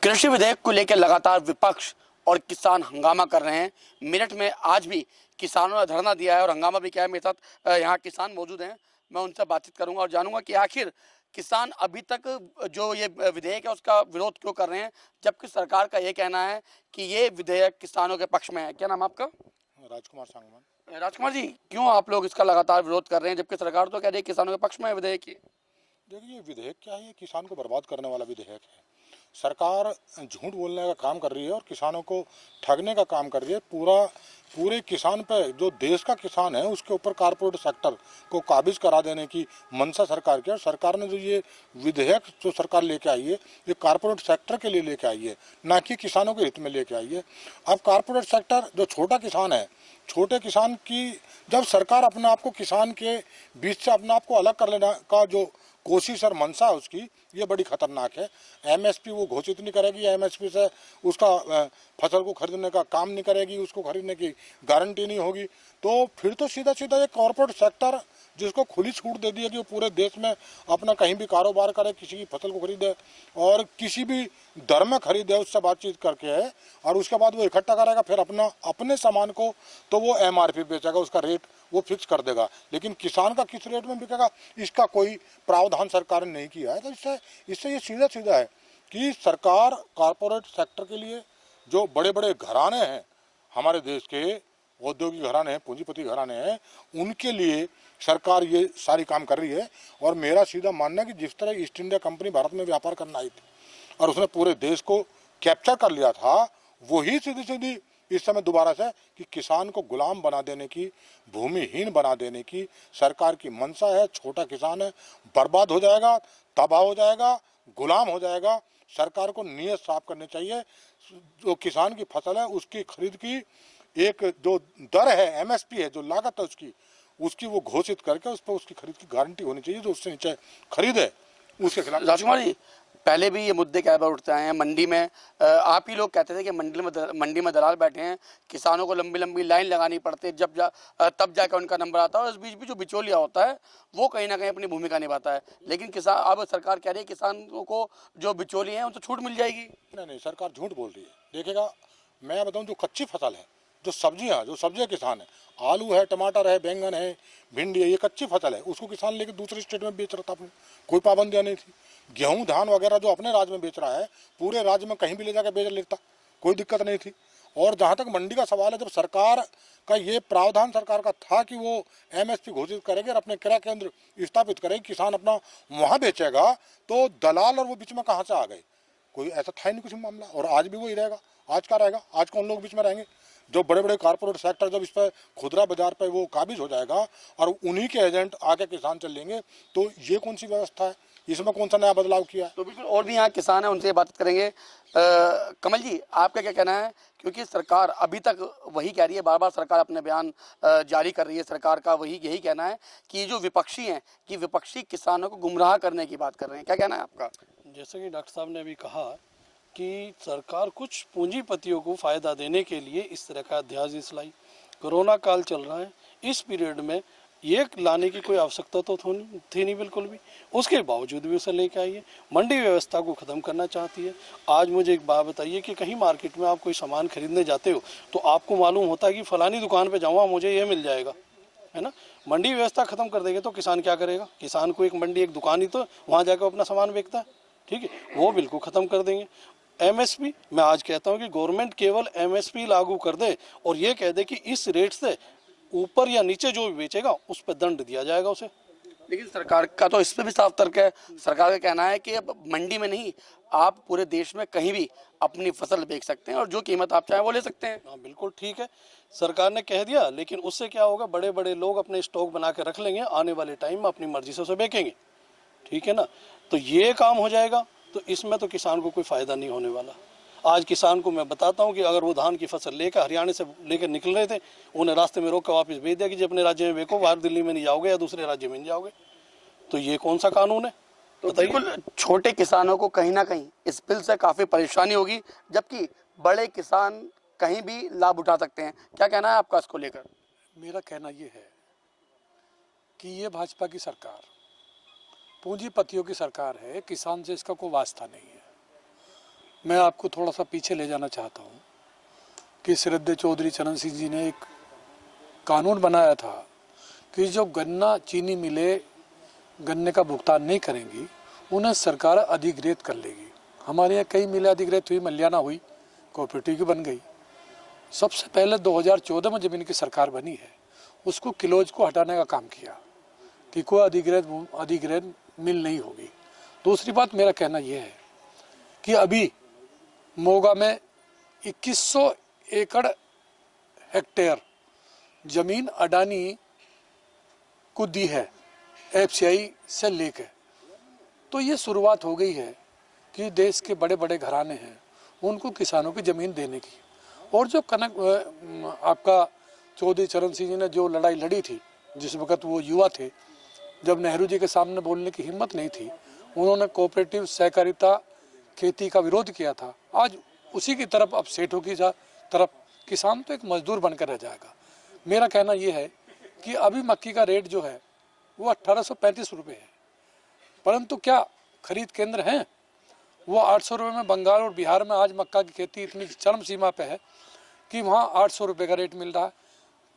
कृषि विधेयक को लेकर लगातार विपक्ष और किसान हंगामा कर रहे हैं। मेरठ में आज भी किसानों ने धरना दिया है और हंगामा भी किया है। मेरे साथ यहाँ किसान मौजूद हैं। मैं उनसे बातचीत करूंगा और जानूंगा कि आखिर किसान अभी तक जो ये विधेयक है उसका विरोध क्यों कर रहे हैं, जबकि सरकार का ये कहना है कि ये विधेयक किसानों के पक्ष में है। क्या नाम है आपका? राजकुमार सांगवान। राजकुमार जी, क्यों आप लोग इसका लगातार विरोध कर रहे हैं, जबकि सरकार तो कह रही है किसानों के पक्ष में है विधेयक ये? देखिए, ये विधेयक क्या है? ये किसान को बर्बाद करने वाला विधेयक है। सरकार झूठ बोलने का काम कर रही है और किसानों को ठगने का काम कर रही है। पूरे किसान पे, जो देश का किसान है उसके ऊपर कारपोरेट सेक्टर को काबिज करा देने की मंशा सरकार की है। सरकार ने जो ये विधेयक जो सरकार लेके आई है, ये कारपोरेट सेक्टर के लिए लेके आई है, ना कि किसानों के हित में लेके आई है। अब कारपोरेट सेक्टर, जो छोटा किसान है, छोटे किसान की जब सरकार अपने आप को किसान के बीच से अपने आप को अलग कर लेने का जो कोशिश और मंशा है उसकी, ये बड़ी खतरनाक है। एमएसपी वो घोषित नहीं करेगी, एमएसपी से उसका फसल को खरीदने का काम नहीं करेगी, उसको खरीदने की गारंटी नहीं होगी। तो फिर तो सीधा सीधा ये कॉर्पोरेट सेक्टर जिसको खुली छूट दे दी है कि वो पूरे देश में अपना कहीं भी कारोबार करे, किसी की फसल को खरीदे और किसी भी दर में खरीदे, उससे बातचीत करके है, और उसके बाद वो इकट्ठा करेगा, फिर अपने सामान को तो वो एमआरपी बेचेगा, उसका रेट वो फिक्स कर देगा। लेकिन किसान का किस रेट में बिकेगा, इसका कोई प्रावधान सरकार ने नहीं किया है। तो इससे ये सीधा सीधा है कि सरकार कारपोरेट सेक्टर के लिए, जो बड़े बड़े घराने हैं हमारे देश के, औद्योगिक घराने हैं, पूंजीपति घराने हैं, उनके लिए सरकार ये सारी काम कर रही है। और मेरा सीधा मानना है कि जिस तरह ईस्ट इंडिया कंपनी भारत में व्यापार करना आई थी और उसने पूरे देश को कैप्चर कर लिया था, वही सीधी सीधी इस समय दोबारा से कि किसान को गुलाम बना देने की, भूमिहीन बना देने की सरकार की मंशा है। छोटा किसान है, बर्बाद हो जाएगा, तबाह हो जाएगा, गुलाम हो जाएगा। सरकार को नीयत साफ करनी चाहिए। जो किसान की फसल है उसकी खरीद की एक जो दर है, एमएसपी है, जो लागत है उसकी वो घोषित करके उस पर उसकी खरीद की गारंटी होनी चाहिए। जो उससे नीचे खरीद है उसके खिलाफ। राजकुमार जी, पहले भी ये मुद्दे कई बार उठते आए हैं। मंडी में आप ही लोग कहते थे कि मंडी में दलाल बैठे हैं, किसानों को लंबी लंबी लाइन लगानी पड़ती है, तब जाकर उनका नंबर आता है, और इस बीच भी जो बिचौलिया होता है वो कहीं ना कहीं अपनी भूमिका निभाता है। लेकिन किसान, अब सरकार कह रही है किसानों को जो बिचौलिए हैं उनको छूट मिल जाएगी। नहीं, सरकार झूठ बोल रही है। देखिएगा, मैं बताऊं, जो कच्ची फसल है, जो सब्जियां किसान है, आलू है, टमाटर है, बैंगन है, भिंडी है, ये कच्ची फसल है, उसको किसान लेकर दूसरे स्टेट में बेच रहा था अपने, कोई पाबंदियां नहीं थी। गेहूं धान वगैरह जो अपने राज्य में बेच रहा है, पूरे राज्य में कहीं भी ले जाकर बेच लेता, कोई दिक्कत नहीं थी। और जहाँ तक मंडी का सवाल है, जब सरकार का ये प्रावधान सरकार का था कि वो एमएसपी घोषित करेंगे और अपने क्रय केंद्र स्थापित करेंगे, किसान अपना वहाँ बेचेगा, तो दलाल और वो बीच में कहाँ से आ गए? कोई ऐसा था ही नहीं कुछ मामला। और आज भी वही रहेगा। आज का रहेगा, आज कौन लोग बीच में रहेंगे? जो बड़े बड़े कारपोरेट सेक्टर जब इस पर खुदरा बाजार पे वो काबिज हो जाएगा और उन्हीं के एजेंट आके किसान चल लेंगे, तो ये कौन सी व्यवस्था है? इसमें कौन सा नया बदलाव किया है? तो बिल्कुल, और भी यहाँ किसान है, उनसे बात करेंगे। कमल जी, आपका क्या कहना है? क्योंकि सरकार अभी तक वही कह रही है, बार बार सरकार अपने बयान जारी कर रही है, सरकार का यही कहना है कि जो विपक्षी हैं कि विपक्षी किसानों को गुमराह करने की बात कर रहे हैं। क्या कहना है आपका? जैसे कि डॉक्टर साहब ने अभी कहा कि सरकार कुछ पूंजीपतियों को फ़ायदा देने के लिए इस तरह का अध्यादेश लाई। कोरोना काल चल रहा है, इस पीरियड में ये लाने की कोई आवश्यकता तो थी नहीं बिल्कुल भी। उसके बावजूद भी उसे लेके आई है। मंडी व्यवस्था को ख़त्म करना चाहती है। आज मुझे एक बात बताइए कि कहीं मार्केट में आप कोई सामान खरीदने जाते हो तो आपको मालूम होता है कि फ़लानी दुकान पर जाऊँगा, मुझे ये मिल जाएगा, है ना। मंडी व्यवस्था ख़त्म कर देंगे तो किसान क्या करेगा? किसान को एक मंडी, एक दुकान ही तो वहाँ जाकर अपना सामान बेचता है, ठीक है, वो बिल्कुल ख़त्म कर देंगे। एमएसपी, मैं आज कहता हूँ कि गवर्नमेंट केवल एमएसपी लागू कर दे और ये कह दे कि इस रेट से ऊपर या नीचे जो भी बेचेगा उस पर दंड दिया जाएगा उसे। लेकिन सरकार का तो इस पे भी साफ तर्क है। सरकार का कहना है कि अब मंडी में नहीं, आप पूरे देश में कहीं भी अपनी फसल बेच सकते हैं और जो कीमत आप चाहें वो ले सकते हैं। हाँ बिल्कुल ठीक है, सरकार ने कह दिया, लेकिन उससे क्या होगा? बड़े बड़े लोग अपने स्टॉक बना के रख लेंगे, आने वाले टाइम में अपनी मर्जी से उसे बेचेंगे, ठीक है ना। तो ये काम हो जाएगा, तो इसमें तो किसान को कोई फ़ायदा नहीं होने वाला। आज किसान को मैं बताता हूँ कि अगर वो धान की फसल लेकर हरियाणा से लेकर निकल रहे थे, उन्हें रास्ते में रोक कर वापस भेज दिया कि जब अपने राज्य में बेचो, बाहर दिल्ली में नहीं जाओगे या दूसरे राज्य में नहीं जाओगे। तो ये कौन सा कानून है? तो बिल्कुल, छोटे किसानों को कहीं ना कहीं इस बिल से काफ़ी परेशानी होगी, जबकि बड़े किसान कहीं भी लाभ उठा सकते हैं। क्या कहना है आपका इसको लेकर? मेरा कहना ये है कि ये भाजपा की सरकार पूंजीपतियों की सरकार है, किसान से इसका कोई वास्ता नहीं है। मैं आपको थोड़ा सा पीछे ले जाना चाहता हूँ कि श्रद्धेय चौधरी चरण सिंह जी ने एक कानून बनाया था कि जो गन्ना चीनी मिले गन्ने का भुगतान नहीं करेंगी उन्हें सरकार अधिग्रहित कर लेगी। हमारे यहाँ कई मिलें अधिग्रहित हुई, मल्याना हुई, कोऑपरेटिव की बन गई। सबसे पहले 2014 में जब इनकी सरकार बनी है उसको किलोज को हटाने का काम किया कि कोई अधिग्रहित मिल नहीं होगी। दूसरी बात मेरा कहना यह है कि अभी मोगा में 2100 एकड़ हेक्टेयर जमीन अडानी को दी है एफसीआई से लेके। तो ये शुरुआत हो गई है कि देश के बड़े बड़े घराने हैं उनको किसानों की ज़मीन देने की। और जो आपका चौधरी चरण सिंह जी ने जो लड़ाई लड़ी थी, जिस वक्त वो युवा थे, जब नेहरू जी के सामने बोलने की हिम्मत नहीं थी, उन्होंने कोऑपरेटिव सहकारिता खेती का विरोध किया था। आज उसी की तरफ अब सेठों की तरफ किसान तो एक मजदूर बनकर रह जाएगा। मेरा कहना यह है कि अभी मक्की का रेट जो है वो 1835 रुपये है, परंतु क्या खरीद केंद्र हैं? वो 800 रुपये में बंगाल और बिहार में आज मक्का की खेती इतनी चरम सीमा पे है कि वहाँ 800 रुपये का रेट मिल रहा है।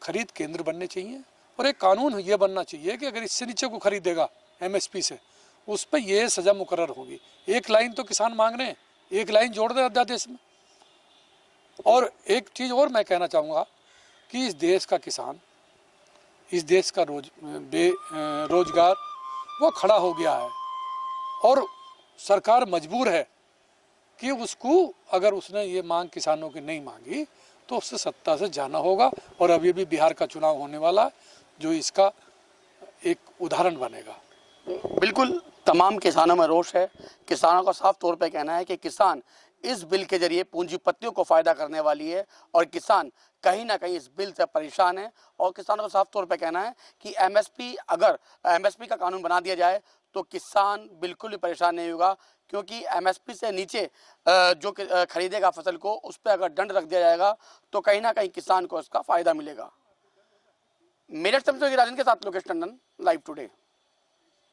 खरीद केंद्र बनने चाहिए और एक कानून ये बनना चाहिए कि अगर इससे नीचे को खरीदेगा एमएसपी से, उस पर यह सज़ा मुकर्रर होगी। एक लाइन तो किसान मांग रहे हैं, एक लाइन जोड़ दे अध्यादेश में। और एक चीज़ और मैं कहना चाहूँगा कि इस देश का किसान, इस देश का रोजगार वो खड़ा हो गया है और सरकार मजबूर है कि उसको, अगर उसने ये मांग किसानों की नहीं मांगी तो उससे सत्ता से जाना होगा। और अभी भी बिहार का चुनाव होने वाला है जो इसका एक उदाहरण बनेगा। बिल्कुल तमाम किसानों में रोष है। किसानों का साफ तौर पे कहना है कि किसान इस बिल के जरिए पूंजीपतियों को फायदा करने वाली है और किसान कहीं ना कहीं इस बिल से परेशान है। और किसानों का साफ तौर पे कहना है कि अगर एमएसपी का कानून बना दिया जाए तो किसान बिल्कुल भी परेशान नहीं होगा, क्योंकि एमएसपी से नीचे जो खरीदेगा फसल को, उस पर अगर दंड रख दिया जाएगा तो कहीं ना कहीं किसान को इसका फायदा मिलेगा। मेरठ से राजन के साथ लोकेश टंडन, लाइव टुडे।